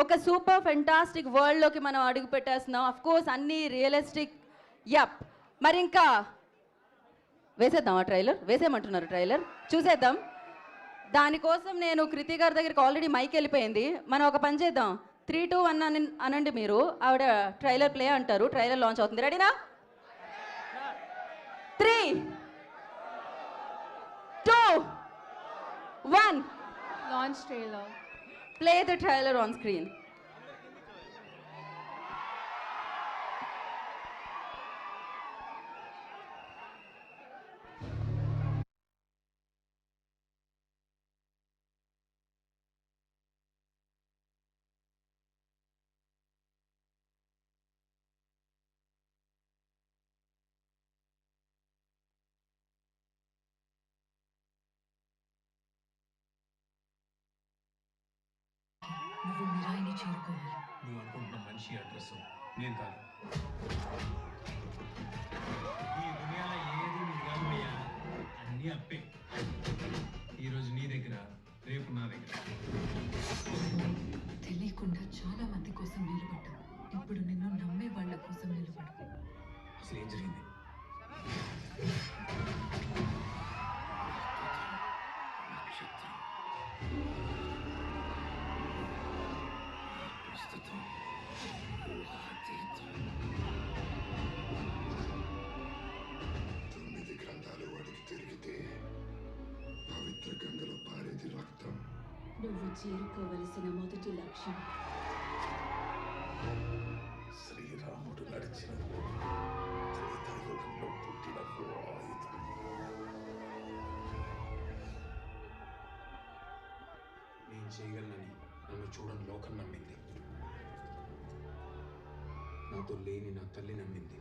ఒక super fantastic వరల్డ్లోకి మనం అడుగు పెట్టేస్తున్నాం. అఫ్ కోర్స్ అన్ని రియలిస్టిక్. యప్. మరి ఇంకా వేసేద్దాం ఆ ట్రైలర్? వేసేయమంటున్నారు ట్రైలర్? చూసేద్దాం. దానికోసం నేను కృతి గారి దగ్గరికి ఆల్రెడీ మైక్ వెళ్ళిపోయింది. మనం ఒక పని చేద్దాం. 3, 2, 1 అనండి మీరు. ఆవిడ ట్రైలర్ ప్లే అంటారు. ట్రైలర్ లాంచ్ అవుతుంది. రెడీనా? 3, 2, 1. Launch trailer. Play the trailer on screen. నువ్వు మిరాయిని చేరుకోవాలి. నువ్వు అనుకుంటున్న మనిషి అడ్రస్ నేను కాదు. ఈ దునియాలో ఏది నువ్వు కాదు అయ్యా, అన్నీ అప్పే. ఈరోజు నీ దగ్గర, రేపు నా దగ్గర. తెలియకుండా చాలా మంది కోసం నిలబడ్డావు. ఇప్పుడు నిన్ను నమ్మే వాళ్ళ కోసం నిలబడు. అసలు ఏం జరిగింది? నువ్వు చేరుకోవలసిన మొదటి లక్ష్యం శ్రీరాముడు నడిచిన త్రేతాయుగంలో పుట్టిన ఆయుధం. నేను చేయగలనని నన్ను చూడని లోకం నమ్మింది. నాతో లేని నా తల్లి నమ్మింది.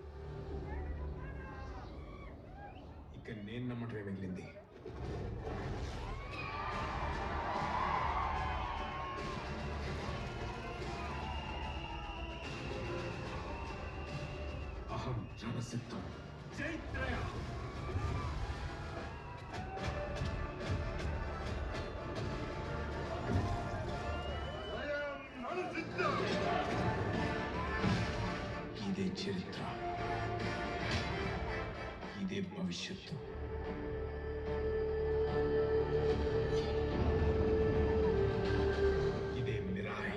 ఇక నేను నమ్మటమే మిగిలింది. అహం జనసిద్ధం. జైత్రయ. ఇదే చరిత్ర, ఇదే భవిష్యత్తు. ఇదే మిరాయి.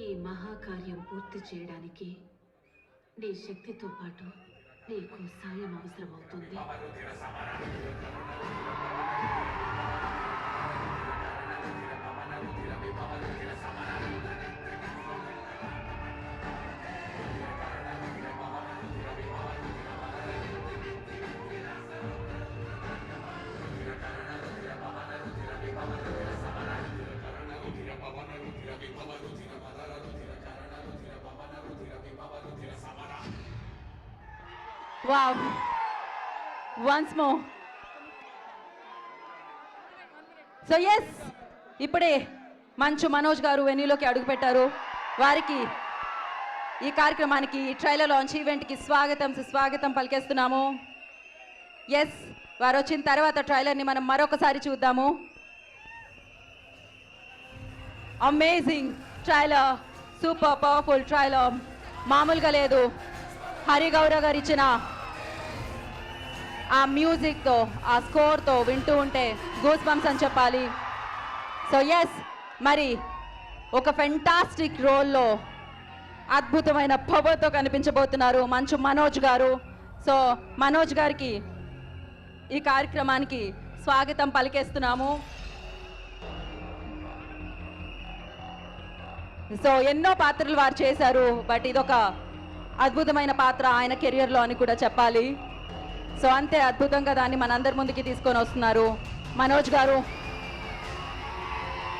ఈ మహాకార్యం పూర్తి చేయడానికి నీ శక్తితో పాటు నీకు సాయం అవసరమవుతుంది. Wow. Once more. So yes, ఇప్పుడే మంచు మనోజ్ గారు వెన్యూలోకి అడుగుపెట్టారు. వారికి ఈ కార్యక్రమానికి ట్రైలర్ లాంచ్ ఈవెంట్కి స్వాగతం పలికేస్తున్నాము. ఎస్, వారు వచ్చిన తర్వాత ట్రైలర్ని మనం మరొకసారి చూద్దాము. Amazing trailer, super powerful trailer, మామూలుగా లేదు. హరిగౌరవ్ గారు ఇచ్చిన ఆ మ్యూజిక్తో, ఆ స్కోర్తో వింటూ ఉంటే గూస్ బంప్స్ అని చెప్పాలి. సో ఎస్, మరి ఒక ఫెంటాస్టిక్ రోల్లో అద్భుతమైన పవర్తో కనిపించబోతున్నారు మంచు మనోజ్ గారు. సో మనోజ్ గారికి ఈ కార్యక్రమానికి స్వాగతం పలికేస్తున్నాము. సో ఎన్నో పాత్రలు వారు చేశారు, బట్ ఇదొక అద్భుతమైన పాత్ర ఆయన కెరియర్లో అని కూడా చెప్పాలి. సో అంతే అద్భుతంగా దాన్ని మనందరి ముందుకి తీసుకొని వస్తున్నారు మనోజ్ గారు.